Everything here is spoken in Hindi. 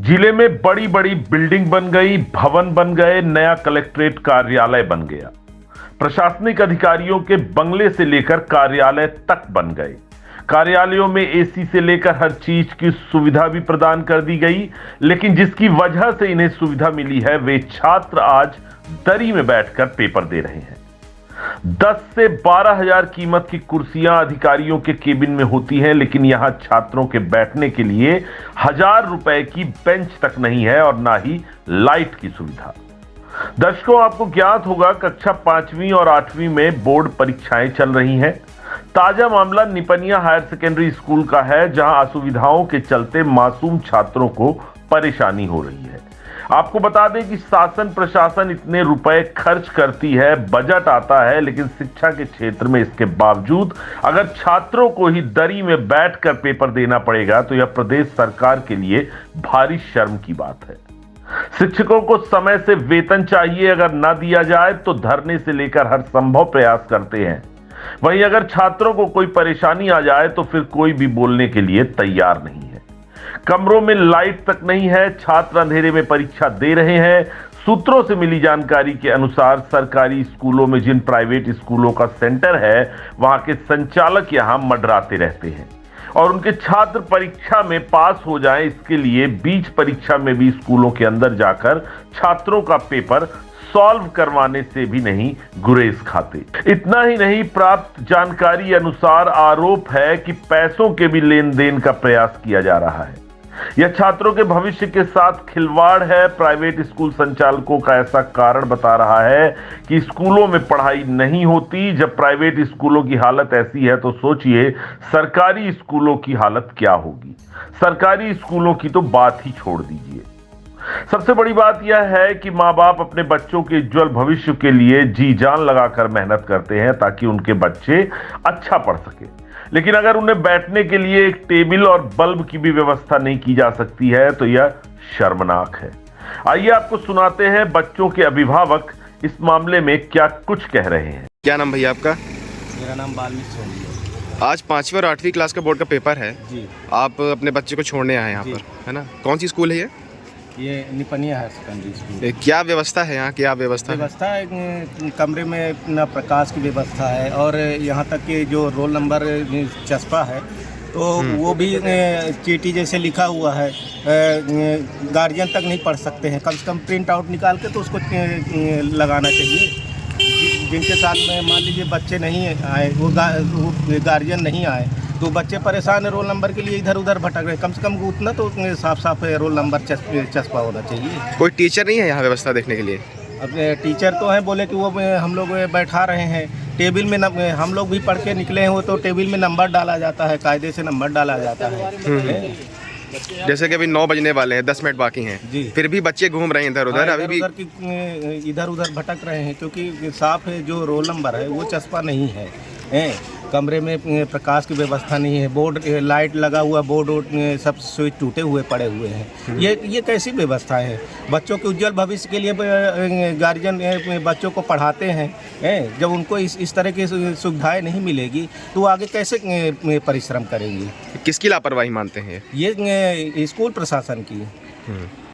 जिले में बड़ी बड़ी बिल्डिंग बन गई, भवन बन गए, नया कलेक्ट्रेट कार्यालय बन गया। प्रशासनिक अधिकारियों के बंगले से लेकर कार्यालय तक बन गए। कार्यालयों में एसी से लेकर हर चीज की सुविधा भी प्रदान कर दी गई। लेकिन जिसकी वजह से इन्हें सुविधा मिली है, वे छात्र आज दरी में बैठकर पेपर दे रहे हैं। 10 से 12 हजार कीमत की कुर्सियां अधिकारियों के केबिन में होती हैं, लेकिन यहां छात्रों के बैठने के लिए 1000 रुपए की बेंच तक नहीं है और ना ही लाइट की सुविधा। दर्शकों, आपको ज्ञात होगा कक्षा 5वीं और 8वीं में बोर्ड परीक्षाएं चल रही हैं। ताजा मामला निपनिया हायर सेकेंडरी स्कूल का है, जहां असुविधाओं के चलते मासूम छात्रों को परेशानी हो रही है। आपको बता दें कि शासन प्रशासन इतने रुपए खर्च करती है, बजट आता है, लेकिन शिक्षा के क्षेत्र में इसके बावजूद अगर छात्रों को ही दरी में बैठकर पेपर देना पड़ेगा तो यह प्रदेश सरकार के लिए भारी शर्म की बात है। शिक्षकों को समय से वेतन चाहिए, अगर ना दिया जाए तो धरने से लेकर हर संभव प्रयास करते हैं। वहीं अगर छात्रों को कोई परेशानी आ जाए तो फिर कोई भी बोलने के लिए तैयार नहीं है। कमरों में लाइट तक नहीं है, छात्र अंधेरे में परीक्षा दे रहे हैं। सूत्रों से मिली जानकारी के अनुसार सरकारी स्कूलों में जिन प्राइवेट स्कूलों का सेंटर है, वहां के संचालक यहां मंडराते रहते हैं और उनके छात्र परीक्षा में पास हो जाएं, इसके लिए बीच परीक्षा में भी स्कूलों के अंदर जाकर छात्रों का पेपर सॉल्व करवाने से भी नहीं गुरेज खाते। इतना ही नहीं, प्राप्त जानकारी अनुसार आरोप है कि पैसों के भी लेन देन का प्रयास किया जा रहा है। यह छात्रों के भविष्य के साथ खिलवाड़ है। प्राइवेट स्कूल संचालकों का ऐसा कारण बता रहा है कि स्कूलों में पढ़ाई नहीं होती। जब प्राइवेट स्कूलों की हालत ऐसी है तो सोचिए सरकारी स्कूलों की हालत क्या होगी। सरकारी स्कूलों की तो बात ही छोड़ दीजिए। सबसे बड़ी बात यह है कि माँ बाप अपने बच्चों के उज्जवल भविष्य के लिए जी जान लगाकर मेहनत करते हैं ताकि उनके बच्चे अच्छा पढ़ सके। लेकिन अगर उन्हें बैठने के लिए एक टेबल और बल्ब की भी व्यवस्था नहीं की जा सकती है तो यह शर्मनाक है। आइए आपको सुनाते हैं बच्चों के अभिभावक इस मामले में क्या कुछ कह रहे हैं। क्या नाम भैया आपका? मेरा नाम बाल्मीकि सोनी है। आज 5वीं और 8वीं क्लास का बोर्ड का पेपर है जी। आप अपने बच्चे को छोड़ने आए हैं यहाँ पर, है ना? कौन सी स्कूल है ये निपनिया हायर सेकेंडरी स्कूल। क्या व्यवस्था है यहाँ? क्या व्यवस्था है? कमरे में ना प्रकाश की व्यवस्था है और यहाँ तक कि जो रोल नंबर चस्पा है तो वो भी चीटी जैसे लिखा हुआ है, गार्जियन तक नहीं पढ़ सकते हैं। कम से कम प्रिंट आउट निकाल के तो उसको लगाना चाहिए। जिनके साथ में मान लीजिए बच्चे नहीं आए, वो गार्जियन नहीं आए तो बच्चे परेशान है, रोल नंबर के लिए इधर उधर भटक रहे। कम से कम उतना तो साफ साफ रोल नंबर चस्पा होना चाहिए। कोई टीचर नहीं है यहाँ व्यवस्था देखने के लिए? अब टीचर तो हैं, बोले कि वो हम लोग बैठा रहे हैं टेबल में। हम लोग भी पढ़ के निकले हैं, वो तो टेबल में नंबर डाला जाता है, कायदे से नंबर डाला जाता है। जैसे कि अभी 9 बजने वाले हैं, 10 मिनट बाकी हैं जी, फिर भी बच्चे घूम रहे हैं इधर उधर। अभी भी इधर उधर भटक रहे हैं क्योंकि साफ है जो रोल नंबर है वो चस्पा नहीं है। कमरे में प्रकाश की व्यवस्था नहीं है, बोर्ड लाइट लगा हुआ, बोर्ड सब स्विच टूटे हुए पड़े हुए हैं। ये कैसी व्यवस्था है? बच्चों के उज्जवल भविष्य के लिए गार्जियन बच्चों को पढ़ाते हैं। जब उनको इस तरह की सुविधाएं नहीं मिलेगी तो आगे कैसे परिश्रम करेंगे? किसकी लापरवाही मानते हैं ये स्कूल प्रशासन की।